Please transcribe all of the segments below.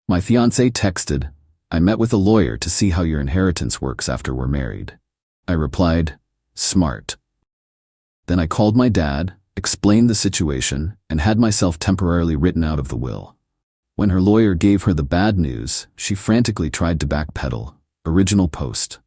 My fiancée texted, "I met with a lawyer to see how your inheritance works after we're married." I replied, "Smart." Then I called my dad, explained the situation, and had myself temporarily written out of the will. When her lawyer gave her the bad news, she frantically tried to backpedal. Original post.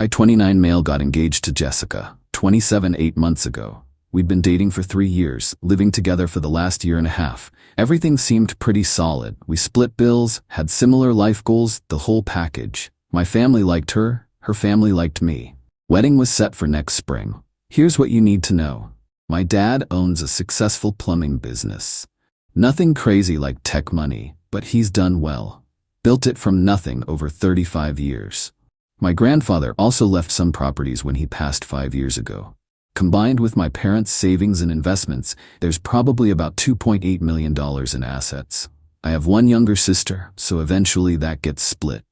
I, 29 male, got engaged to Jessica, 27, 8 months ago. We'd been dating for 3 years, living together for the last year and a half. Everything seemed pretty solid. We split bills, had similar life goals, the whole package. My family liked her, her family liked me. Wedding was set for next spring. Here's what you need to know. My dad owns a successful plumbing business. Nothing crazy like tech money, but he's done well. Built it from nothing over 35 years. My grandfather also left some properties when he passed 5 years ago. Combined with my parents' savings and investments, there's probably about $2.8 million in assets. I have one younger sister, so eventually that gets split.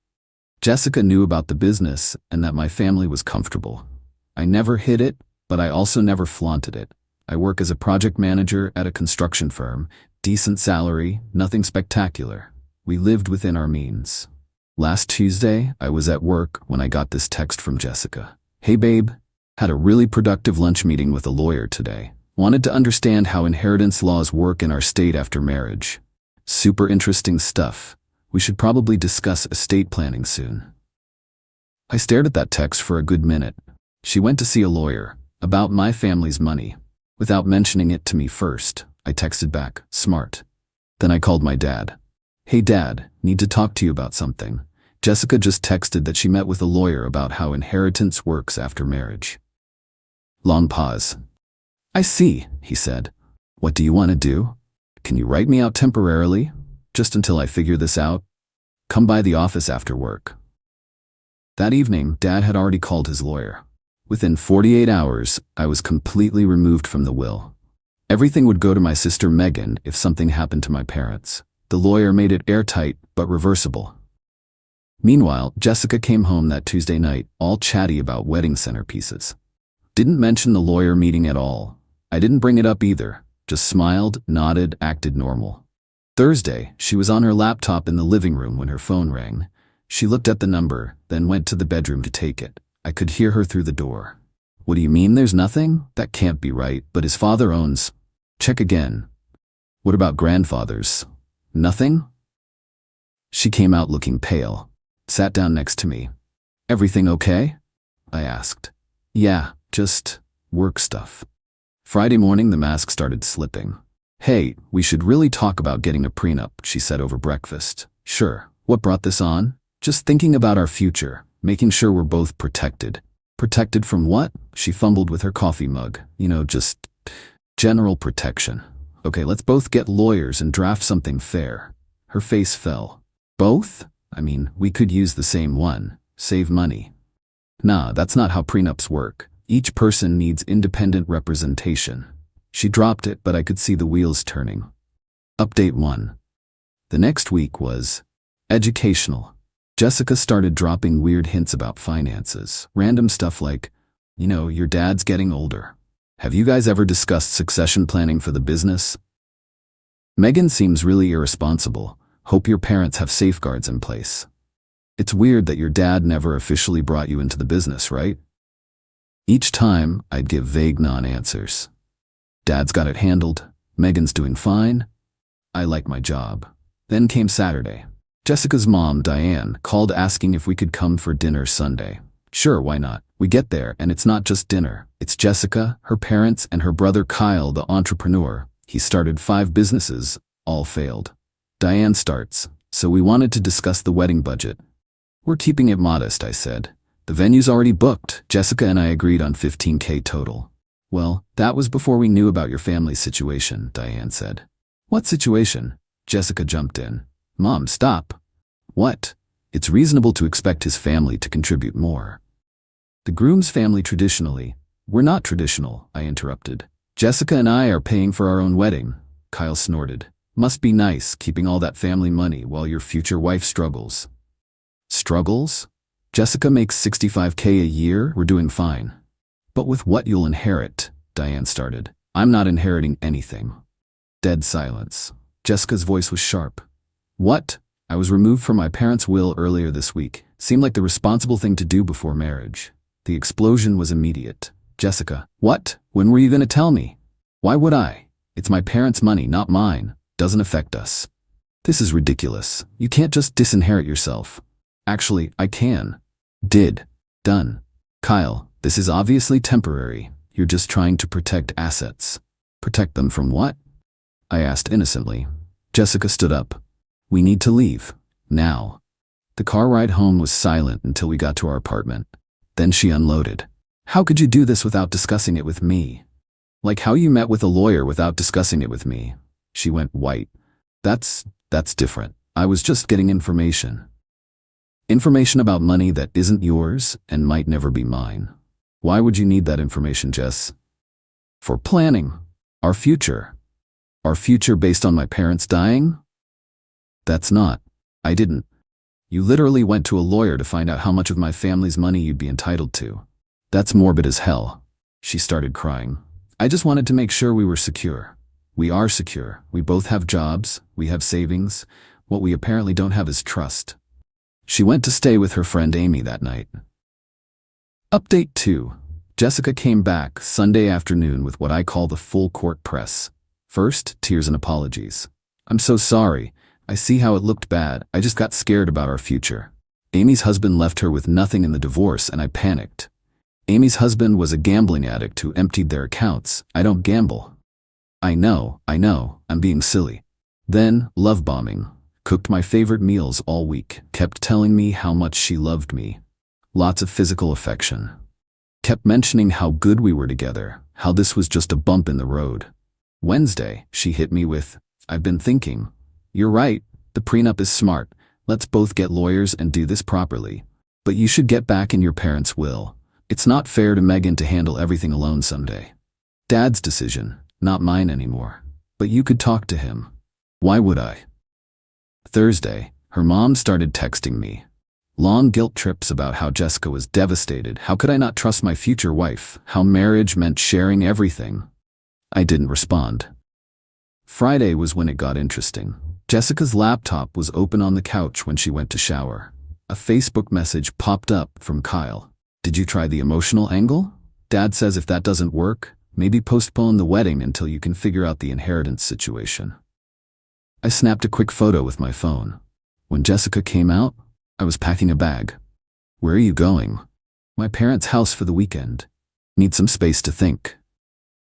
Jessica knew about the business and that my family was comfortable. I never hid it, but I also never flaunted it. I work as a project manager at a construction firm, decent salary, nothing spectacular. We lived within our means. Last Tuesday, I was at work when I got this text from Jessica. "Hey babe, had a really productive lunch meeting with a lawyer today. Wanted to understand how inheritance laws work in our state after marriage. Super interesting stuff. We should probably discuss estate planning soon." I stared at that text for a good minute. She went to see a lawyer about my family's money. Without mentioning it to me first, I texted back, "Smart." Then I called my dad. "Hey dad, need to talk to you about something. Jessica just texted that she met with a lawyer about how inheritance works after marriage." Long pause. "I see," he said. "What do you want to do? Can you write me out temporarily? Just until I figure this out? Come by the office after work." That evening, Dad had already called his lawyer. Within 48 hours, I was completely removed from the will. Everything would go to my sister Megan if something happened to my parents. The lawyer made it airtight but reversible. Meanwhile, Jessica came home that Tuesday night, all chatty about wedding centerpieces. Didn't mention the lawyer meeting at all. I didn't bring it up either. Just smiled, nodded, acted normal. Thursday, she was on her laptop in the living room when her phone rang. She looked at the number, then went to the bedroom to take it. I could hear her through the door. "What do you mean there's nothing? That can't be right, but his father owns..." "Check again." "What about grandfathers? Nothing?" She came out looking pale. Sat down next to me. "Everything okay?" I asked. "Yeah, just work stuff." Friday morning, the mask started slipping. "Hey, we should really talk about getting a prenup," she said over breakfast. "Sure. What brought this on?" "Just thinking about our future, making sure we're both protected." "Protected from what?" She fumbled with her coffee mug. Just general protection." "Okay, let's both get lawyers and draft something fair." Her face fell. "Both? I mean, we could use the same one. Save money." "Nah, that's not how prenups work. Each person needs independent representation." She dropped it, but I could see the wheels turning. Update 1. The next week was educational. Jessica started dropping weird hints about finances. Random stuff like, "Your dad's getting older. Have you guys ever discussed succession planning for the business? Megan seems really irresponsible. Hope your parents have safeguards in place. It's weird that your dad never officially brought you into the business, right?" Each time, I'd give vague non-answers. "Dad's got it handled. Megan's doing fine. I like my job." Then came Saturday. Jessica's mom, Diane, called asking if we could come for dinner Sunday. Sure, why not? We get there, and it's not just dinner. It's Jessica, her parents, and her brother Kyle, the entrepreneur. He started 5 businesses, all failed. Diane starts, "So we wanted to discuss the wedding budget." "We're keeping it modest," I said. "The venue's already booked." Jessica and I agreed on $15K total. "Well, that was before we knew about your family's situation," Diane said. "What situation?" Jessica jumped in. "Mom, stop." "What?" "It's reasonable to expect his family to contribute more." "The groom's family traditionally..." "We're not traditional," I interrupted. "Jessica and I are paying for our own wedding." Kyle snorted. "Must be nice, keeping all that family money while your future wife struggles." "Struggles? Jessica makes $65K a year, we're doing fine." "But with what you'll inherit," Diane started. "I'm not inheriting anything." Dead silence. Jessica's voice was sharp. "What? I was removed from my parents' will earlier this week. Seemed like the responsible thing to do before marriage. The explosion was immediate. Jessica, what? When were you going to tell me? Why would I? It's my parents' money, not mine. Doesn't affect us. This is ridiculous. You can't just disinherit yourself. Actually, I can. Did. Done. Kyle, this is obviously temporary. You're just trying to protect assets. Protect them from what? I asked innocently. Jessica stood up. We need to leave. Now. The car ride home was silent until we got to our apartment. Then she unloaded. How could you do this without discussing it with me? Like how you met with a lawyer without discussing it with me. She went white. That's different. I was just getting information. Information about money that isn't yours and might never be mine. Why would you need that information, Jess? For planning. Our future. Our future based on my parents dying? That's not. I didn't. You literally went to a lawyer to find out how much of my family's money you'd be entitled to. That's morbid as hell. She started crying. I just wanted to make sure we were secure. We are secure. We both have jobs. We have savings. What we apparently don't have is trust. She went to stay with her friend Amy that night. Update 2. Jessica came back Sunday afternoon with what I call the full court press. First, tears and apologies. I'm so sorry. I see how it looked bad. I just got scared about our future. Amy's husband left her with nothing in the divorce and I panicked. Amy's husband was a gambling addict who emptied their accounts. I don't gamble. I know, I'm being silly. Then, love bombing. Cooked my favorite meals all week. Kept telling me how much she loved me. Lots of physical affection. Kept mentioning how good we were together, how this was just a bump in the road. Wednesday, she hit me with, I've been thinking. You're right, the prenup is smart. Let's both get lawyers and do this properly. But you should get back in your parents' will. It's not fair to Megan to handle everything alone someday. Dad's decision, not mine anymore. But you could talk to him. Why would I? Thursday, her mom started texting me. Long guilt trips about how Jessica was devastated. How could I not trust my future wife? How marriage meant sharing everything. I didn't respond. Friday was when it got interesting. Jessica's laptop was open on the couch when she went to shower. A Facebook message popped up from Kyle. Did you try the emotional angle? Dad says if that doesn't work, maybe postpone the wedding until you can figure out the inheritance situation. I snapped a quick photo with my phone. When Jessica came out, I was packing a bag. Where are you going? My parents' house for the weekend. Need some space to think.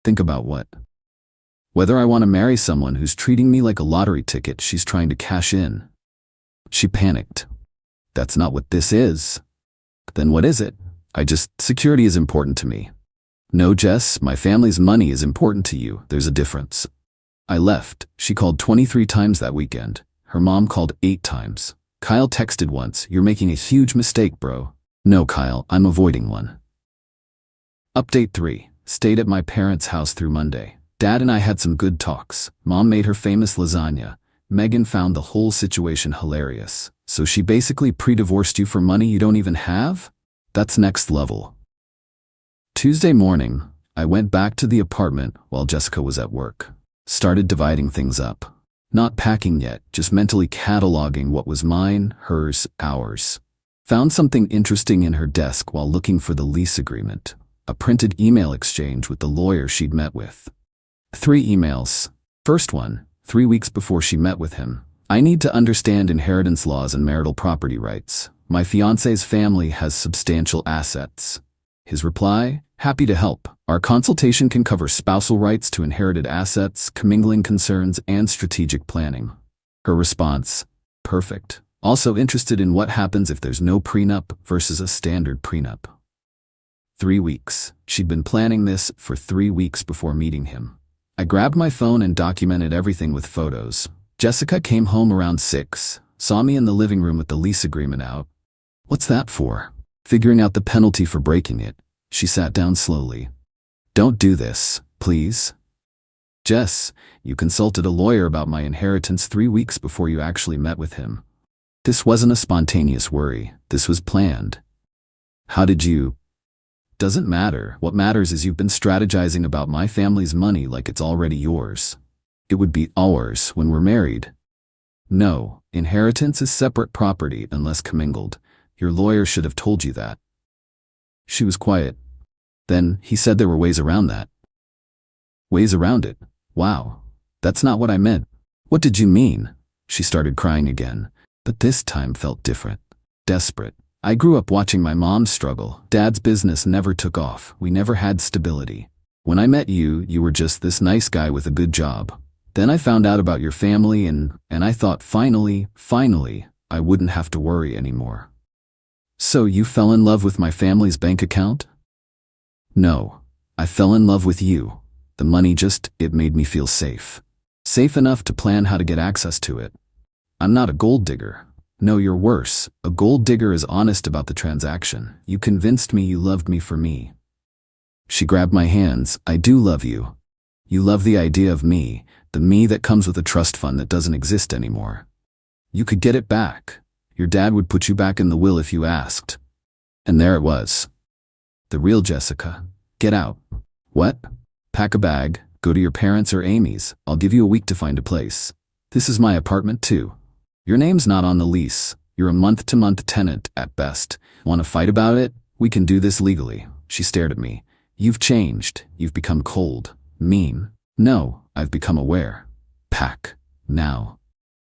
Think about what? Whether I want to marry someone who's treating me like a lottery ticket she's trying to cash in. She panicked. That's not what this is. Then what is it? Security is important to me. No, Jess, my family's money is important to you. There's a difference. I left. She called 23 times that weekend. Her mom called 8 times. Kyle texted once, you're making a huge mistake, bro. No, Kyle, I'm avoiding one. Update 3. Stayed at my parents' house through Monday. Dad and I had some good talks. Mom made her famous lasagna. Megan found the whole situation hilarious. So she basically pre-divorced you for money you don't even have? That's next level. Tuesday morning, I went back to the apartment while Jessica was at work. Started dividing things up. Not packing yet, just mentally cataloging what was mine, hers, ours. Found something interesting in her desk while looking for the lease agreement. A printed email exchange with the lawyer she'd met with. 3 emails. First one, 3 weeks before she met with him. I need to understand inheritance laws and marital property rights. My fiancé's family has substantial assets. His reply, happy to help. Our consultation can cover spousal rights to inherited assets, commingling concerns, and strategic planning. Her response, perfect. Also interested in what happens if there's no prenup versus a standard prenup. 3 weeks. She'd been planning this for 3 weeks before meeting him. I grabbed my phone and documented everything with photos. Jessica came home around 6, saw me in the living room with the lease agreement out. What's that for? Figuring out the penalty for breaking it. She sat down slowly. Don't do this, please. Jess, you consulted a lawyer about my inheritance 3 weeks before you actually met with him. This wasn't a spontaneous worry. This was planned. How did you? Doesn't matter. What matters is you've been strategizing about my family's money like it's already yours. It would be ours when we're married. No, inheritance is separate property unless commingled. Your lawyer should have told you that. She was quiet. Then he said there were ways around that. Ways around it? Wow. That's not what I meant. What did you mean? She started crying again, but this time felt different. Desperate. I grew up watching my mom struggle. Dad's business never took off. We never had stability. When I met you, you were just this nice guy with a good job. Then I found out about your family and I thought finally, I wouldn't have to worry anymore. So you fell in love with my family's bank account? No, I fell in love with you. The money it made me feel safe. Safe enough to plan how to get access to it. I'm not a gold digger. No, you're worse. A gold digger is honest about the transaction. You convinced me you loved me for me. She grabbed my hands. I do love you. You love the idea of me, the me that comes with a trust fund that doesn't exist anymore. You could get it back. Your dad would put you back in the will if you asked. And there it was. The real Jessica. Get out. What? Pack a bag, go to your parents' or Amy's. I'll give you a week to find a place. This is my apartment too. Your name's not on the lease. You're a month-to-month tenant at best. Want to fight about it? We can do this legally. She stared at me. You've changed. You've become cold. Mean. No, I've become aware. Pack. Now.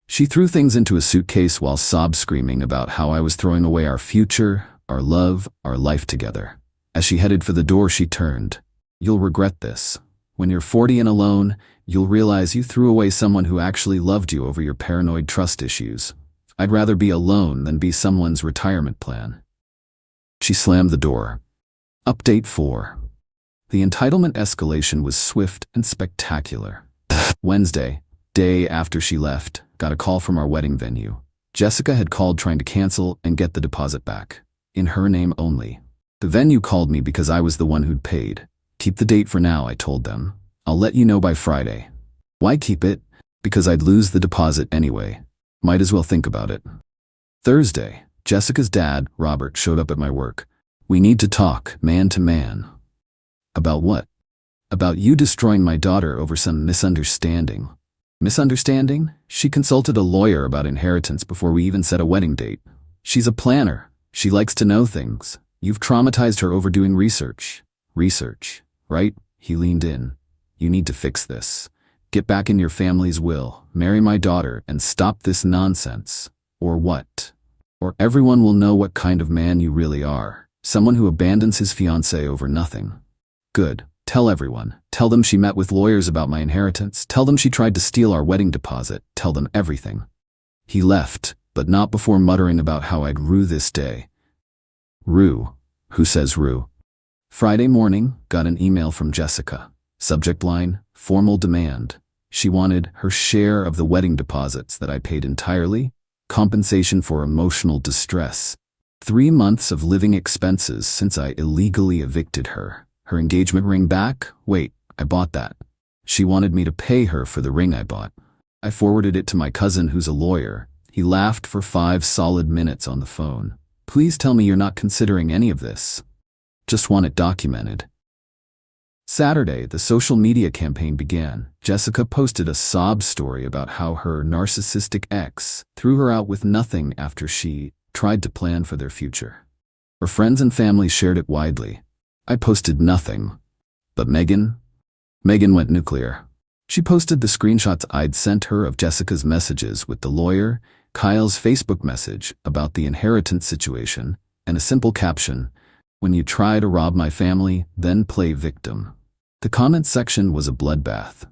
She threw things into a suitcase while sob-screaming about how I was throwing away our future, our love, our life together. As she headed for the door, she turned. You'll regret this. When you're 40 and alone, you'll realize you threw away someone who actually loved you over your paranoid trust issues. I'd rather be alone than be someone's retirement plan. She slammed the door. Update 4. The entitlement escalation was swift and spectacular. Wednesday, day after she left, got a call from our wedding venue. Jessica had called trying to cancel and get the deposit back. In her name only. The venue called me because I was the one who'd paid. Keep the date for now, I told them. I'll let you know by Friday. Why keep it? Because I'd lose the deposit anyway. Might as well think about it. Thursday, Jessica's dad, Robert, showed up at my work. We need to talk, man to man. About what? About you destroying my daughter over some misunderstanding. Misunderstanding? She consulted a lawyer about inheritance before we even set a wedding date. She's a planner. She likes to know things. You've traumatized her over doing research. Research, right? He leaned in. You need to fix this. Get back in your family's will, marry my daughter, and stop this nonsense. Or what? Or everyone will know what kind of man you really are. Someone who abandons his fiancée over nothing. Good. Tell everyone. Tell them she met with lawyers about my inheritance. Tell them she tried to steal our wedding deposit. Tell them everything. He left, but not before muttering about how I'd rue this day. Rue? Who says rue? Friday morning, got an email from Jessica. Subject line, formal demand. She wanted her share of the wedding deposits that I paid entirely, compensation for emotional distress, 3 months of living expenses since I illegally evicted her. Her engagement ring back? Wait, I bought that. She wanted me to pay her for the ring I bought. I forwarded it to my cousin who's a lawyer. He laughed for 5 solid minutes on the phone. Please tell me you're not considering any of this. Just want it documented. Saturday, the social media campaign began. Jessica posted a sob story about how her narcissistic ex threw her out with nothing after she tried to plan for their future. Her friends and family shared it widely. I posted nothing. But Megan went nuclear. She posted the screenshots I'd sent her of Jessica's messages with the lawyer, Kyle's Facebook message about the inheritance situation, and a simple caption, "When you try to rob my family, then play victim." The comments section was a bloodbath.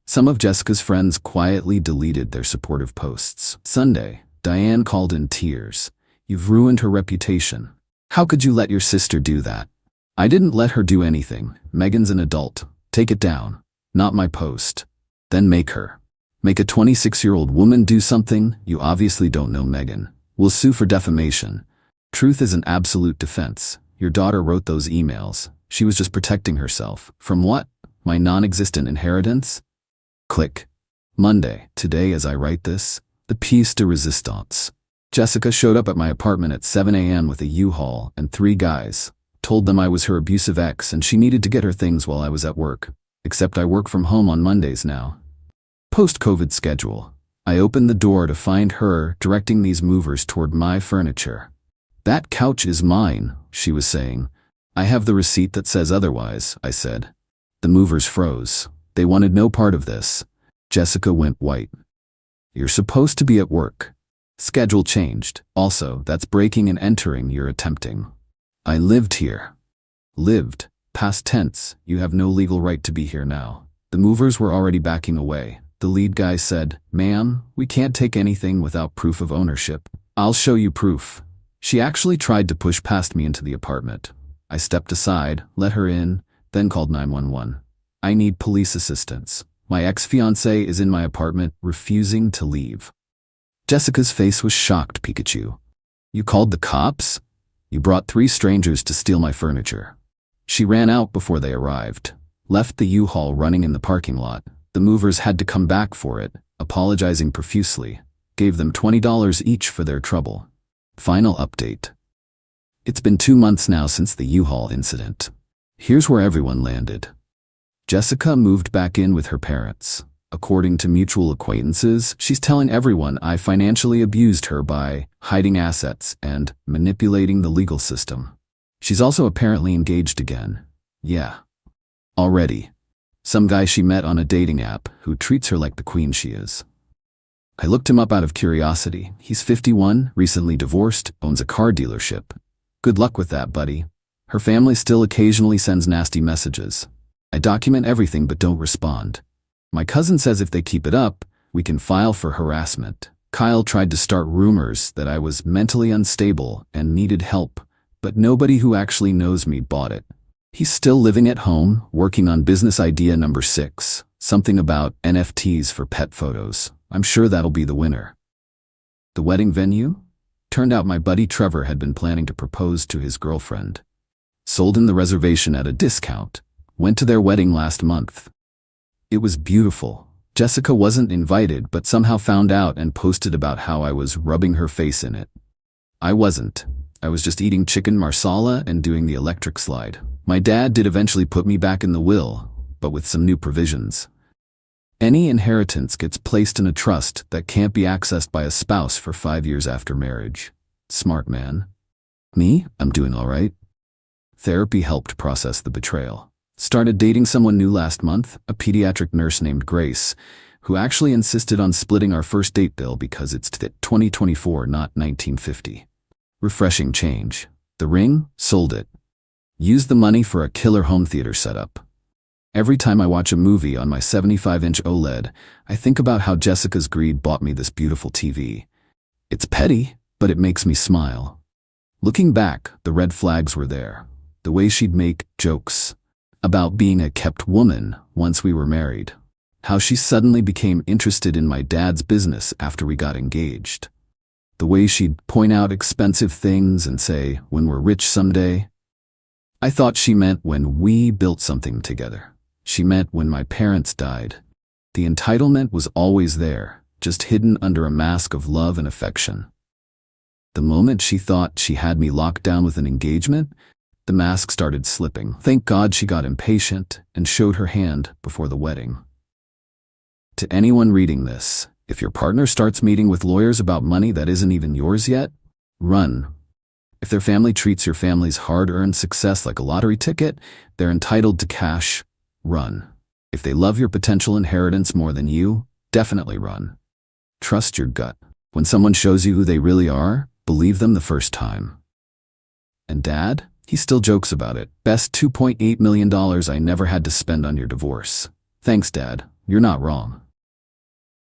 Some of Jessica's friends quietly deleted their supportive posts. Sunday, Diane called in tears. You've ruined her reputation. How could you let your sister do that? I didn't let her do anything. Megan's an adult. Take it down. Not my post. Then make her. Make a 26-year-old woman do something? You obviously don't know Megan. We'll sue for defamation. Truth is an absolute defense. Your daughter wrote those emails. She was just protecting herself. From what? My non-existent inheritance? Click. Monday, today as I write this, the piece de resistance. Jessica showed up at my apartment at 7 a.m. with a U-Haul and 3 guys. Told them I was her abusive ex and she needed to get her things while I was at work. Except I work from home on Mondays now. Post-COVID schedule. I opened the door to find her directing these movers toward my furniture. "That couch is mine," she was saying. "I have the receipt that says otherwise," I said. The movers froze. They wanted no part of this. Jessica went white. "You're supposed to be at work." "Schedule changed. Also, that's breaking and entering you're attempting." "I lived here." "Lived. Past tense. You have no legal right to be here now." The movers were already backing away. The lead guy said, "Ma'am, we can't take anything without proof of ownership." "I'll show you proof." She actually tried to push past me into the apartment. I stepped aside, let her in, then called 911. "I need police assistance. My ex-fiancée is in my apartment, refusing to leave." Jessica's face was shocked. "Pikachu. You called the cops? You brought 3 strangers to steal my furniture." She ran out before they arrived, left the U-Haul running in the parking lot. The movers had to come back for it, apologizing profusely, gave them $20 each for their trouble. Final update. It's been 2 months now since the U-Haul incident. Here's where everyone landed. Jessica moved back in with her parents. According to mutual acquaintances, she's telling everyone I financially abused her by hiding assets and manipulating the legal system. She's also apparently engaged again. Yeah. Already. Some guy she met on a dating app who treats her like the queen she is. I looked him up out of curiosity. He's 51, recently divorced, owns a car dealership. Good luck with that, buddy. Her family still occasionally sends nasty messages. I document everything but don't respond. My cousin says if they keep it up, we can file for harassment. Kyle tried to start rumors that I was mentally unstable and needed help, but nobody who actually knows me bought it. He's still living at home, working on business idea number 6, something about NFTs for pet photos. I'm sure that'll be the winner. The wedding venue? Turned out my buddy Trevor had been planning to propose to his girlfriend. Sold in the reservation at a discount. Went to their wedding last month. It was beautiful. Jessica wasn't invited but somehow found out and posted about how I was rubbing her face in it. I wasn't. I was just eating chicken marsala and doing the electric slide. My dad did eventually put me back in the will, but with some new provisions. Any inheritance gets placed in a trust that can't be accessed by a spouse for 5 years after marriage. Smart man. Me? I'm doing all right. Therapy helped process the betrayal. Started dating someone new last month, a pediatric nurse named Grace, who actually insisted on splitting our first date bill because it's 2024, not 1950. Refreshing change. The ring? Sold it. Used the money for a killer home theater setup. Every time I watch a movie on my 75-inch OLED, I think about how Jessica's greed bought me this beautiful TV. It's petty, but it makes me smile. Looking back, the red flags were there. The way she'd make jokes about being a kept woman once we were married. How she suddenly became interested in my dad's business after we got engaged. The way she'd point out expensive things and say, "When we're rich someday." I thought she meant when we built something together. She meant when my parents died. The entitlement was always there, just hidden under a mask of love and affection. The moment she thought she had me locked down with an engagement, the mask started slipping. Thank God she got impatient and showed her hand before the wedding. To anyone reading this, if your partner starts meeting with lawyers about money that isn't even yours yet, run. If their family treats your family's hard-earned success like a lottery ticket, they're entitled to cash, run. If they love your potential inheritance more than you, definitely run. Trust your gut. When someone shows you who they really are, believe them the first time. And Dad? He still jokes about it. Best $2.8 million I never had to spend on your divorce. Thanks, Dad. You're not wrong.